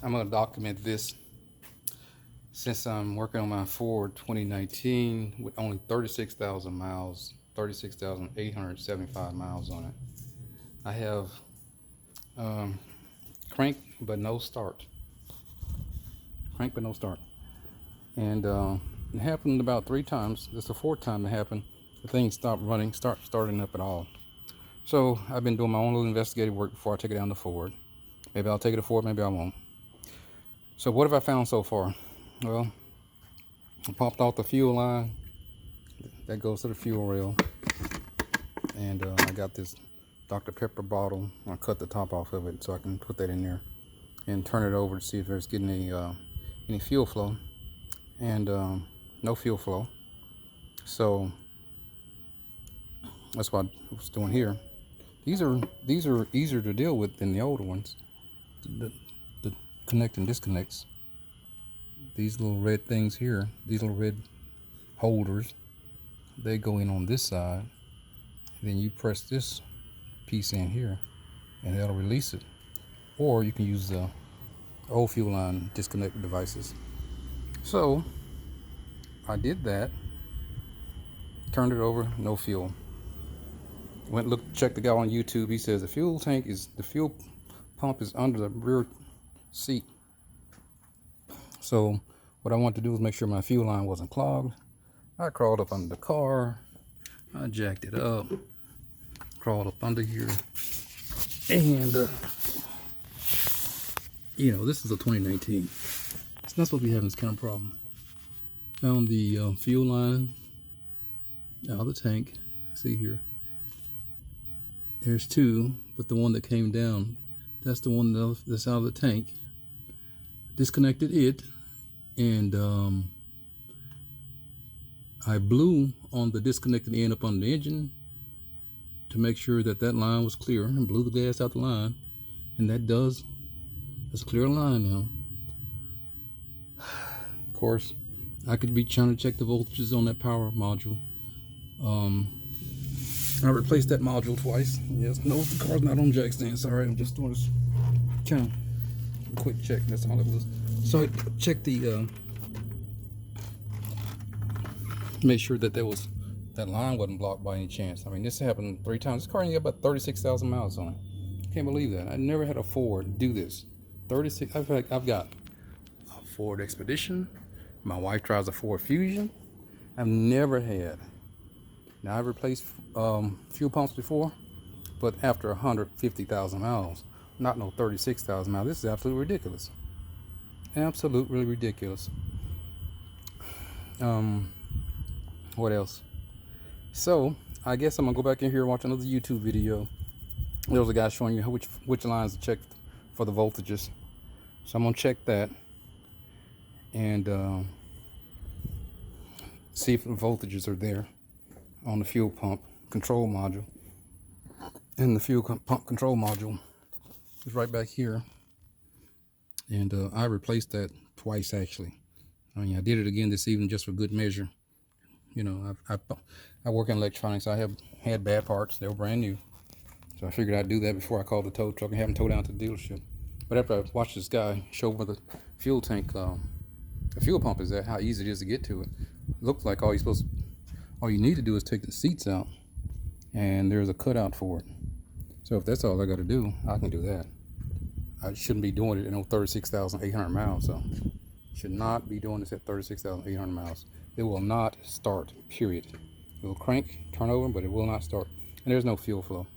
I'm going to document this since I'm working on my Ford 2019 with only 36,000 miles, 36,875 miles on it. I have crank but no start. Crank but no start. And it happened about 3 times. This is the 4th time it happened. The thing stopped running, starting up at all. So I've been doing my own little investigative work before I take it down to Ford. Maybe I'll take it to Ford, maybe I won't. So what have I found so far? Well, I popped off the fuel line. That goes to the fuel rail. And I got this Dr. Pepper bottle. I cut the top off of it so I can put that in there and turn it over to see if there's getting any fuel flow. And no fuel flow. So that's what I was doing here. These are easier to deal with than the older ones. The connect and disconnects. These little red things here, these little red holders, they go in on this side. Then you press this piece in here and that'll release it. Or you can use the old fuel line disconnect devices. So I did that, turned it over, no fuel. Checked the guy on YouTube. He says the fuel pump is under the rear seat. So what I want to do is make sure my fuel line wasn't clogged. I crawled up under the car. I jacked it up, crawled up under here, and this is a 2019. It's not supposed to be having this kind of problem. Found the fuel line out of the tank. See here. There's 2, but the one that came down, that's the one that's out of the tank. Disconnected it, and I blew on the disconnected end up on the engine to make sure that line was clear, and blew the gas out the line, and that's a clear line now. Of course, I could be trying to check the voltages on that power module. I replaced that module twice. Yes, no, the car's not on jack stand. Sorry, I'm just doing this kind of quick check. That's all it was. So I checked the, make sure that that line wasn't blocked by any chance. I mean, this happened 3 times. This car only got about 36,000 miles on it. Can't believe that. I never had a Ford do this. 36. I've got a Ford Expedition. My wife drives a Ford Fusion. I've never had. Now, I've replaced fuel pumps before, but after 150,000 miles, not no 36,000 miles. This is absolutely ridiculous. Absolutely ridiculous. What else? So, I guess I'm gonna go back in here and watch another YouTube video. There was a guy showing you which lines to check for the voltages. So I'm gonna check that and see if the voltages are there on the fuel pump control module. And the fuel pump control module is right back here. And I replaced that twice actually. I mean, I did it again this evening just for good measure. You know, I work in electronics. I have had bad parts. They were brand new. So I figured I'd do that before I called the tow truck and have them towed down to the dealership. But after I watched this guy show where the fuel tank, the fuel pump is at, how easy it is to get to it. Looks like all you need to do is take the seats out, and there's a cutout for it. So if that's all I got to do, I can do that. I shouldn't be doing it at 36,800 miles. So should not be doing this at 36,800 miles. It will not start, period. It will crank, turn over, but it will not start. And there's no fuel flow.